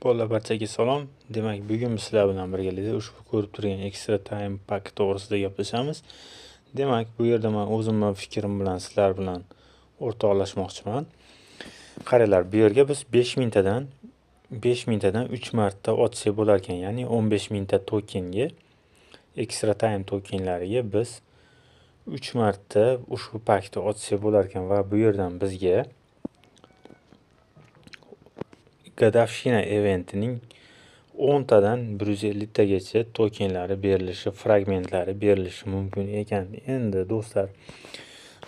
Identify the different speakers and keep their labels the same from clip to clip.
Speaker 1: Bolalar barchaga salom. Demak, bugun biz sizlar bilan birgalikda ushbu ko'rib turgan Extra Time Pack to'g'risida gaplashamiz. Demak, bu yerda men o'zimni fikrim bilan sizlar bilan o'rtoqlashmoqchiman. Qaranglar, bu yerga biz 5 mingtadan 3 marta ochsak bo'lar ekan, ya'ni 15 mingta tokenga, Extra Time tokenlariga biz 3 marta ushbu pakni ochsak bo'lar ekan va bu yerdan bizga Godovshina eventining 10 tadan 150 tagacha tokenlari berilishi, fragmentlari berilishi mumkin ekan. Endi do'stlar,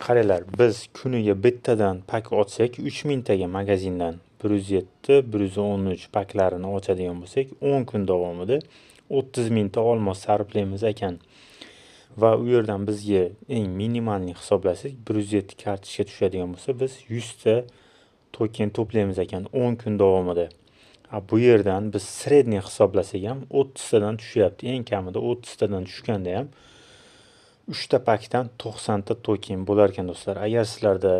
Speaker 1: qaranglar, biz kuniga bittadan pak ochsak, 3000 taga magazindan 107, 113 paklarini ochadigan bo'lsak, 10 kun davomida 30 mingta olmos sarflaymiz ekan. Va u yerdan bizga eng minimalni hisoblasak, 107 kartochka tushadigan bo'lsa, biz 100 ta token to'playmiz ekan 10 kun davomida. Bu yerdan biz sredniy hisoblasak ham 30 tadan tushyapti. Eng kamida 30 tadan tushganda ham 3 ta pakdan 90 ta token bo'lar ekan do'stlar. Agar sizlarda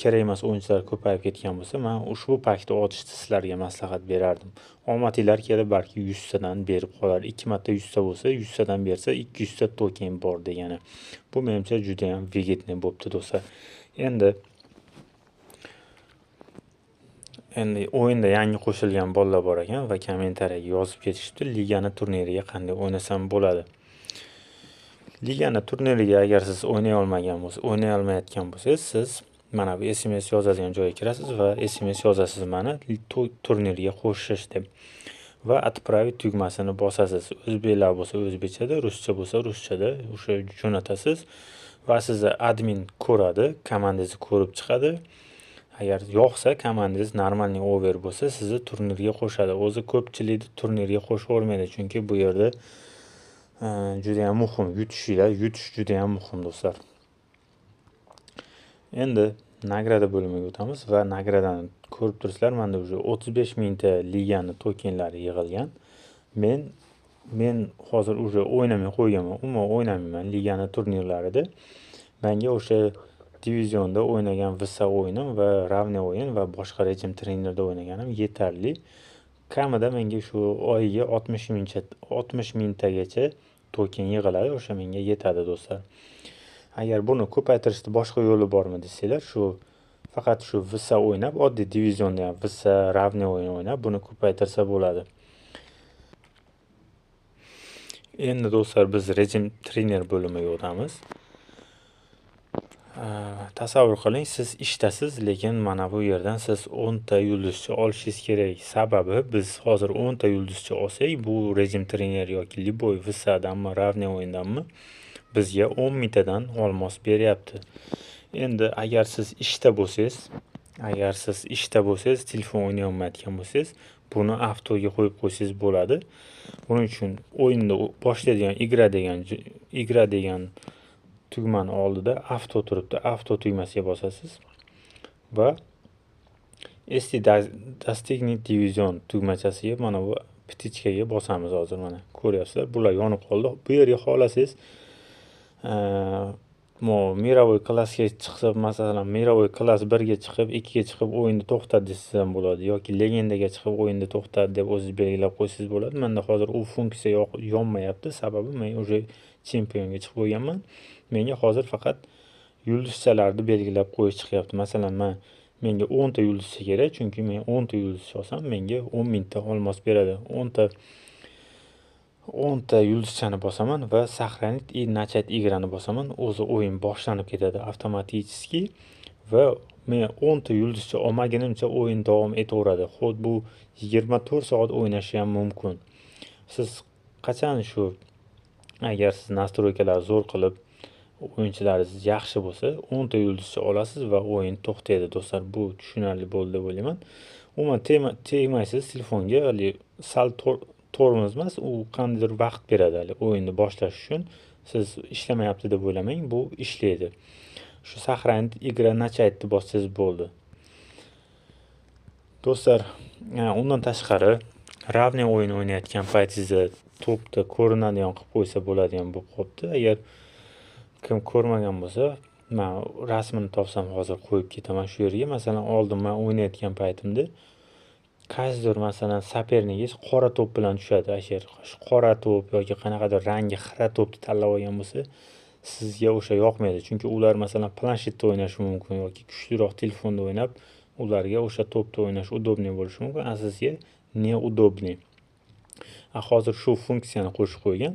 Speaker 1: kerak emas o'yinchilar ko'payib ketgan bo'lsa, men ushbu pakni ochishni sizlarga maslahat berardim. Omadinglar kelib balki 100 tadan berib qolar. 2 marta 100 ta bo'lsa, 100 tadan bersa 200 ta token bor degani. Bu menimcha juda ham vegetniy bo'pti do'stlar. Endi o'yinda yangi qo'shilgan bolalar bor ekan va kommentariyaga yozib ketishibdi, ligani turniriga qanday o'ynasam bo'ladi. Ligani turniriga agar siz o'ynay olmayotgan bo'lsangiz, siz mana bu SMS yozadigan joyga kirasiz va SMS yozasiz mana turnirga qo'shish deb. Va отправить tugmasini bosasiz. O'zbeklar bo'lsa o'zbekchada, ruscha bo'lsa ruschada o'sha jo'natasiz va sizni admin ko'radi, komandangizni ko'rib chiqadi. Agar yoqsa, komandangiz normalniy over bo'lsa, sizni turnirga qo'shadi. O'zi ko'pchilikni turnirga qo'shib olmaydi, chunki bu yerda juda ham muhim, yutish juda ham muhim do'stlar. Endi nagrada bo'limiga o'tamiz va nagradani ko'rib turibsizlar, menda уже 35 mingta ligani tokenlari yig'ilgan. Men hozir уже o'ynamay qo'yganman, umuman o'ynamayman ligani turnirlarida. Menga o'sha divizionda o'ynagan visa o'yinim va ravne o'yin va boshqa rejim trenerda o'ynaganim yetarli. Kamida menga shu oyiga 60 mingtagacha token yig'iladi, o'sha menga yetadi do'stlar. Agar buni ko'paytirishni boshqa yo'li bormi desanglar, faqat shu visa o'ynab, oddiy divizionda ham visa, ravne o'yin o'ynab buni ko'paytirsa bo'ladi. Endi do'stlar, biz rejim trener bo'limiga o'tamiz. Tasavvur qiling, siz ishdasiz, lekin mana bu yerdan siz 10 ta yulduzcha olishingiz kerak. Sababi biz hozir 10 ta yulduzcha olsak, bu rejim trener yoki liboy visadanmi, ravne o'yindanmi bizga 10 mingtadan olmos beryapti. Endi agar siz ishda bo'lsangiz, telefon o'ynay olmayotgan bo'lsangiz, buni avtoga qo'yib qo'ysangiz bo'ladi. Buning uchun o'yinni boshlaydigan igra degan tugmani oldida avto turibdi. Avto tugmasiga bosasiz va SD Достигнуть divizion tugmachasiga mana bu ptichkaga bosamiz hozir mana. Ko'ryapsizlar, bular yonib qoldi. Bu yerga xohlasangiz mirovoy klassga chiqib, masalan, mirovoy klass 1 ga chiqib, 2 ga chiqib o'yinni to'xtat desiz ham bo'ladi yoki legendaga chiqib o'yinni to'xtat deb o'zingiz belgilab qo'ysangiz bo'ladi. Menda hozir u funksiya yonmayapti, sababi men уже chempionga chiqib bo'lganman. Menga hozir faqat yulduzchalarni belgilab qo'yish chiqyapti. Masalan, menga 10 ta yulduzcha kerak, chunki men 10 ta yulduzcha olsam, menga 10 mingta olmos beradi. 10 ta yulduzchani bosaman va сохранить и начать igrani bosaman. O'zi o'yin boshlanib ketadi avtomatik va men 10 ta yulduzcha olmagunimcha o'yin davom etaveradi. Xuddi bu 24 soat o'ynashi ham mumkin. Siz qachon agar siz nastroykalarni zo'r qilib o'yinchilaringiz yaxshi bo'lsa, 10 ta yulduzcha olasiz va o'yin to'xtaydi do'stlar. Bu tushunarli bo'ldi deb o'ylayman. Umuman tegmaysiz telefonga, sal tormoz emas, u qandaydir vaqt beradi o'yinni boshlash uchun. Siz ishlamayapti deb o'ylamang, bu ishlaydi. Shu сохранить игра начать bossangiz bo'ldi. Do'stlar, undan tashqari ravne o'yin o'ynayotgan paytingizda to'pda ko'rinadigan qilib qo'ysa bo'ladigan bo'lib qolibdi. Agar kim ko'rmagan bo'lsa, men rasmini topsam hozir qo'yib ketaman shu yerga. Masalan, oldin men o'ynayotgan paytimda qaysidir masalan saperningiz qora to'p bilan tushadi. Agar qora to'p yoki qanaqadir rangi xira to'pni tanlab olgan bo'lsa, sizga o'sha yoqmaydi. Chunki ular masalan planshetda o'ynashi mumkin yoki kuchliroq telefonda o'ynab, ularga o'sha to'pda o'ynash удобный bo'lishi mumkin, a sizga neudobniy. Hozir shu funksiyani qo'shib qo'ygan.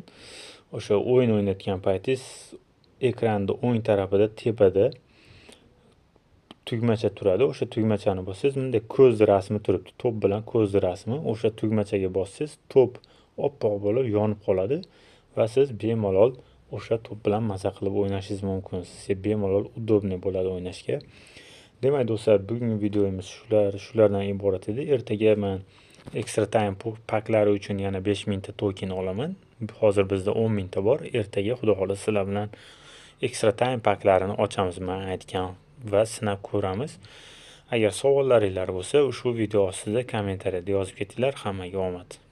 Speaker 1: O'sha o'yin o'ynayotgan paytingiz ekranning o'ng tarafida tepada tugmacha turadi. O'sha tugmachani bossangiz, bunday ko'z rasmi turibdi. To'p bilan ko'z rasmi. O'sha tugmachaga bossangiz, to'p oppoq bo'lib yonib qoladi va siz bemalol o'sha to'p bilan maza qilib o'ynashingiz mumkin. Sizga bemalol удобный bo'ladi o'ynashga. Demak do'stlar, bugungi videomiz shulardan iborat edi. Ertaga men Extra Time paklari uchun yana 5000 ta token olaman. Hozir bizda 10 ta bor. Ertaga xudo xolasa sizlar bilan Extra Time paklarini ochamiz, men aytgan, va sinab ko'ramiz. Agar savollaringiz bo'lsa, ushbu video ostida kommentariyada yozib ketinglar. Hammaga omad.